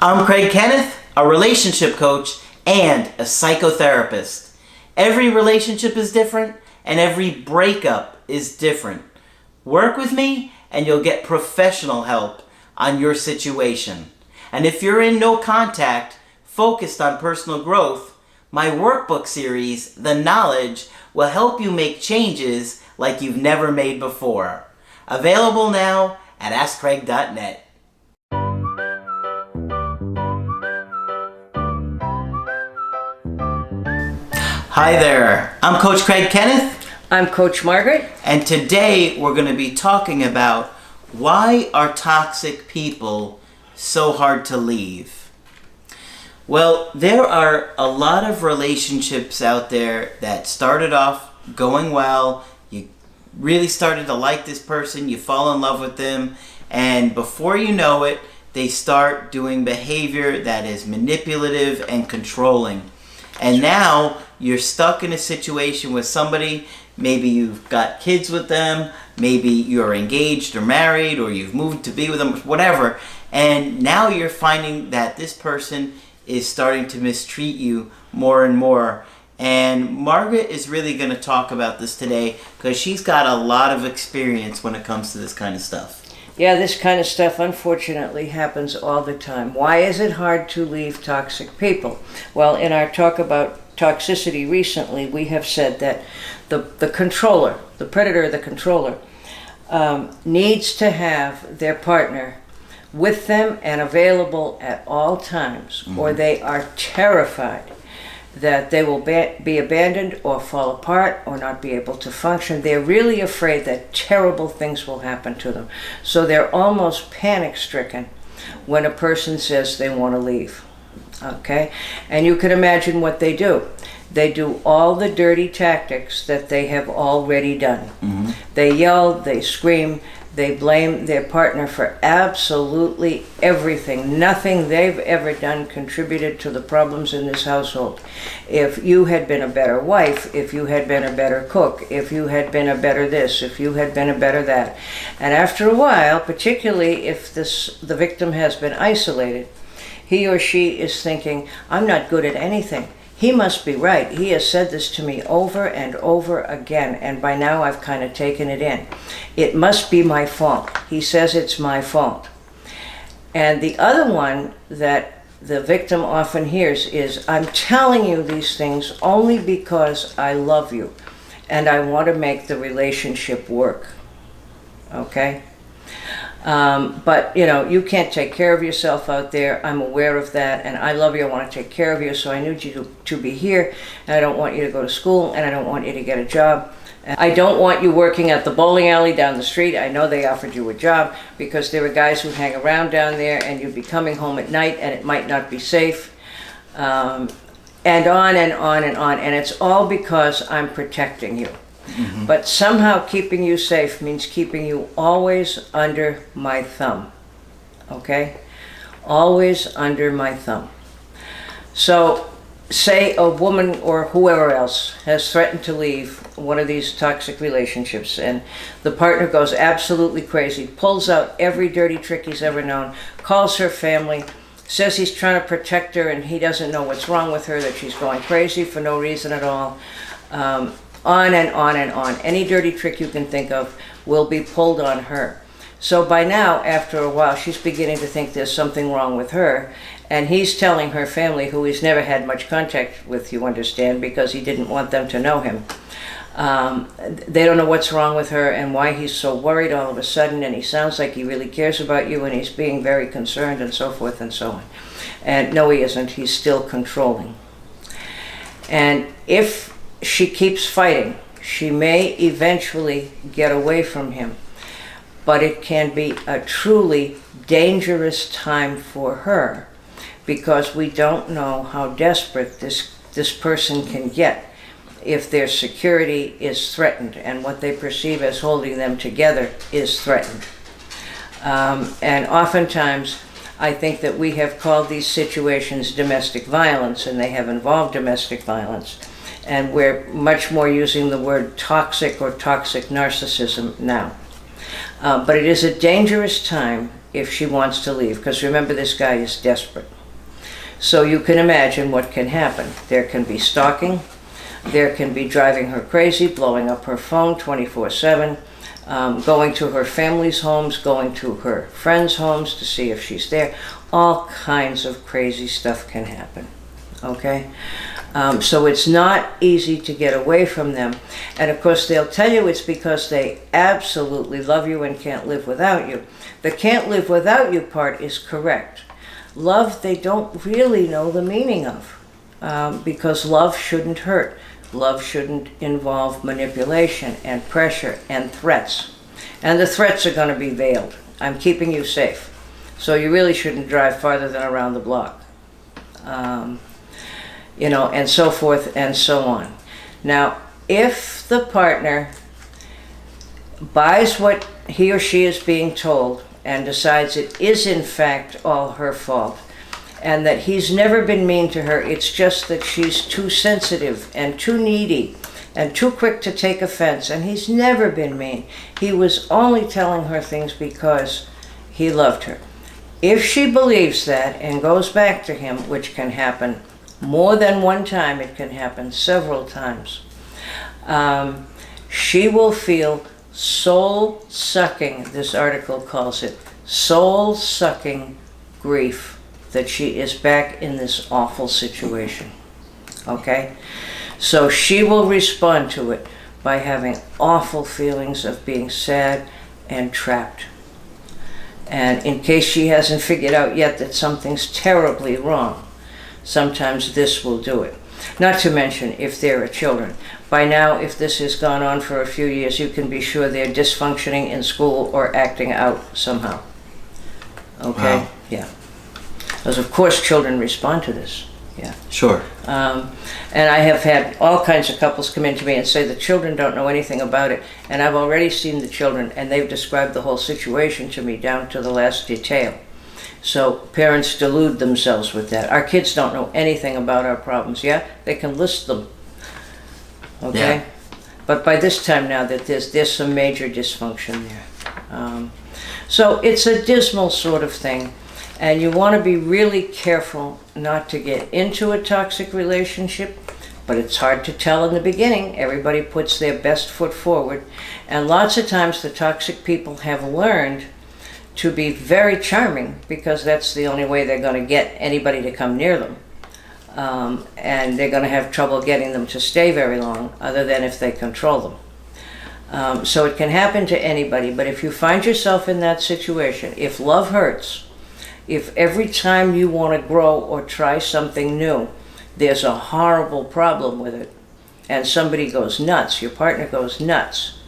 I'm Kenneth, a relationship coach and a psychotherapist. Every relationship is different and every breakup is different. Work with me and you'll get professional help on your situation. And if you're in no contact, focused on personal growth, my workbook series, The Knowledge, will help you make changes like you've never made before. Available now at AskCraig.net. Hi there, I'm Coach Craig Kenneth. I'm Coach Margaret. And today we're going to be talking about why are toxic people so hard to leave? Well, there are a lot of relationships out there that started off going well. You really started to like this person, you fall in love with them, and before you know it, they start doing behavior that is manipulative and controlling. And now you're stuck in a situation with somebody, maybe you've got kids with them, maybe you're engaged or married, or you've moved to be with them, whatever, and now you're finding that this person is starting to mistreat you more and more. And Margaret is really going to talk about this today because she's got a lot of experience when it comes to this kind of stuff. Yeah, this kind of stuff unfortunately happens all the time. Why is it hard to leave toxic people? Well, in our talk about toxicity recently, we have said that the controller, the predator, the controller, needs to have their partner with them and available at all times, or they are terrified that they will be abandoned or fall apart or not be able to function. They're really afraid that terrible things will happen to them. So they're almost panic-stricken when a person says they want to leave. Okay? And you can imagine what they do. They do all the dirty tactics that they have already done. They yell, they scream, they blame their partner for absolutely everything. Nothing they've ever done contributed to the problems in this household. If you had been a better wife, if you had been a better cook, if you had been a better this, if you had been a better that. And after a while, particularly if the victim has been isolated, he or she is thinking, I'm not good at anything. He must be right. He has said this to me over and over again, and by now I've kind of taken it in. It must be my fault. He says it's my fault. And the other one that the victim often hears is, I'm telling you these things only because I love you and I want to make the relationship work. Okay? But, you know, you can't take care of yourself out there. I'm aware of that, and I love you. I want to take care of you, so I need you to be here, and I don't want you to go to school, and I don't want you to get a job. I don't want you working at the bowling alley down the street. I know they offered you a job because there are guys who hang around down there, and you'd be coming home at night, and it might not be safe, and on and on and on, and it's all because I'm protecting you. But somehow keeping you safe means keeping you always under my thumb, okay? Always under my thumb. So say a woman or whoever else has threatened to leave one of these toxic relationships, and the partner goes absolutely crazy, pulls out every dirty trick he's ever known, calls her family, says he's trying to protect her and he doesn't know what's wrong with her, that she's going crazy for no reason at all. On and on and on. Any dirty trick you can think of will be pulled on her. So by now, after a while, she's beginning to think there's something wrong with her, and he's telling her family, who he's never had much contact with, you understand, because he didn't want them to know him. They don't know what's wrong with her and why he's so worried all of a sudden, and he sounds like he really cares about you and he's being very concerned and so forth and so on. And no, he isn't. He's still controlling. And if she keeps fighting, she may eventually get away from him, but it can be a truly dangerous time for her because we don't know how desperate this person can get if their security is threatened and what they perceive as holding them together is threatened. And oftentimes I think that we have called these situations domestic violence, and they have involved domestic violence. And we're much more using the word toxic or toxic narcissism now. But it is a dangerous time if she wants to leave, because remember, this guy is desperate. So you can imagine what can happen. There can be stalking, there can be driving her crazy, blowing up her phone 24/7, going to her family's homes, going to her friends' homes to see if she's there. All kinds of crazy stuff can happen, okay? So it's not easy to get away from them. And of course, they'll tell you it's because they absolutely love you and can't live without you. The can't live without you part is correct. Love, they don't really know the meaning of, because love shouldn't hurt. Love shouldn't involve manipulation and pressure and threats. And the threats are going to be veiled. I'm keeping you safe. So you really shouldn't drive farther than around the block. And so forth and so on. Now, if the partner buys what he or she is being told and decides it is in fact all her fault, and that he's never been mean to her, it's just that she's too sensitive and too needy and too quick to take offense, and he's never been mean. He was only telling her things because he loved her. If she believes that and goes back to him, which can happen more than one time, it can happen several times, she will feel soul-sucking, this article calls it, soul-sucking grief that she is back in this awful situation, okay? So she will respond to it by having awful feelings of being sad and trapped. And in case she hasn't figured out yet that something's terribly wrong, sometimes this will do it. Not to mention if there are children. By now, if this has gone on for a few years, you can be sure they're dysfunctioning in school or acting out somehow. Okay? Wow. Yeah. Because of course children respond to this. Yeah. Sure. And I have had all kinds of couples come in to me and say the children don't know anything about it. And I've already seen the children, and they've described the whole situation to me down to the last detail. So parents delude themselves with that. Our kids don't know anything about our problems. Yeah, they can list them. Okay? Yeah. But by this time now that there's some major dysfunction there. So it's a dismal sort of thing. And you want to be really careful not to get into a toxic relationship, but it's hard to tell in the beginning. Everybody puts their best foot forward. And lots of times the toxic people have learned to be very charming because that's the only way they're going to get anybody to come near them. And they're going to have trouble getting them to stay very long, other than if they control them. So it can happen to anybody, but if you find yourself in that situation, if love hurts, if every time you want to grow or try something new, there's a horrible problem with it, and somebody goes nuts, your partner goes nuts,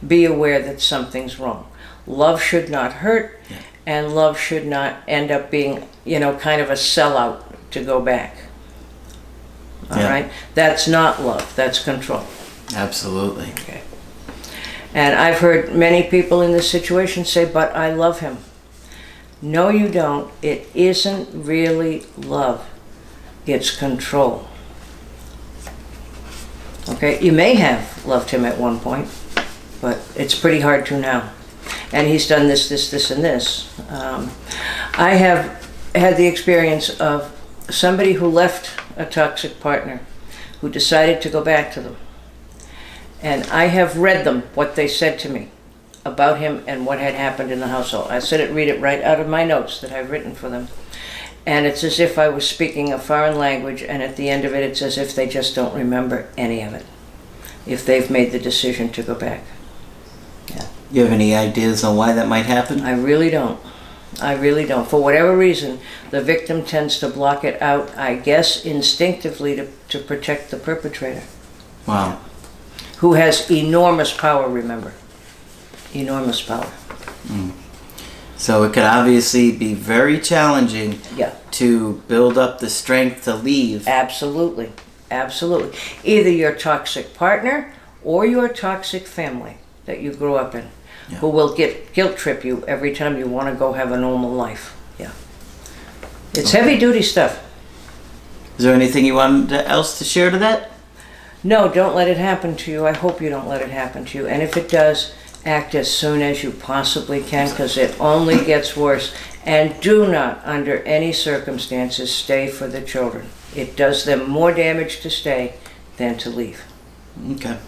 be aware that something's wrong. Love should not hurt, and love should not end up being, kind of a sellout to go back. All right? That's not love, that's control. Absolutely. Okay. And I've heard many people in this situation say, but I love him. No, you don't. It isn't really love. It's control. Okay? You may have loved him at one point, but it's pretty hard to now. And he's done this, and this. I have had the experience of somebody who left a toxic partner who decided to go back to them. And I have read them, what they said to me about him and what had happened in the household. I read it right out of my notes that I've written for them. And it's as if I was speaking a foreign language, and at the end of it, it's as if they just don't remember any of it, if they've made the decision to go back. Yeah. You have any ideas on why that might happen? I really don't. I really don't. For whatever reason, the victim tends to block it out, I guess instinctively, to protect the perpetrator. Wow. Who has enormous power, remember. Enormous power. Mm. So it could obviously be very challenging to build up the strength to leave. Absolutely. Absolutely. Either your toxic partner or your toxic family that you grew up in, who will guilt trip you every time you want to go have a normal life. Yeah. It's heavy duty stuff. Is there anything you wanted else to share to that? No, don't let it happen to you. I hope you don't let it happen to you. And if it does, act as soon as you possibly can, because it only gets worse. And do not, under any circumstances, stay for the children. It does them more damage to stay than to leave. Okay.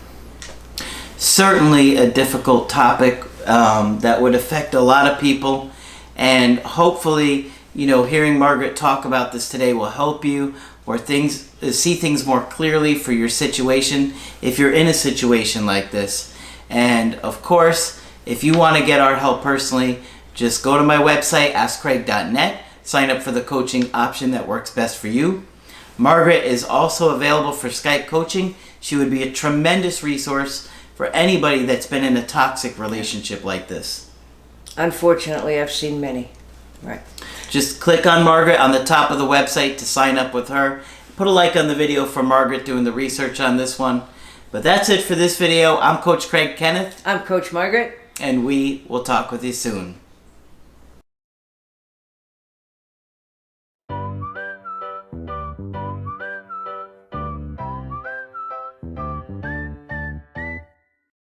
Certainly a difficult topic that would affect a lot of people, and hopefully, hearing Margaret talk about this today will help you or see things more clearly for your situation if you're in a situation like this. And of course, if you want to get our help personally, just go to my website, askcraig.net, sign up for the coaching option that works best for you. Margaret is also available for Skype coaching. She would be a tremendous resource for anybody that's been in a toxic relationship like this. Unfortunately, I've seen many. Right. Just click on Margaret on the top of the website to sign up with her. Put a like on the video for Margaret doing the research on this one. But that's it for this video. I'm Coach Craig Kenneth. I'm Coach Margaret. And we will talk with you soon.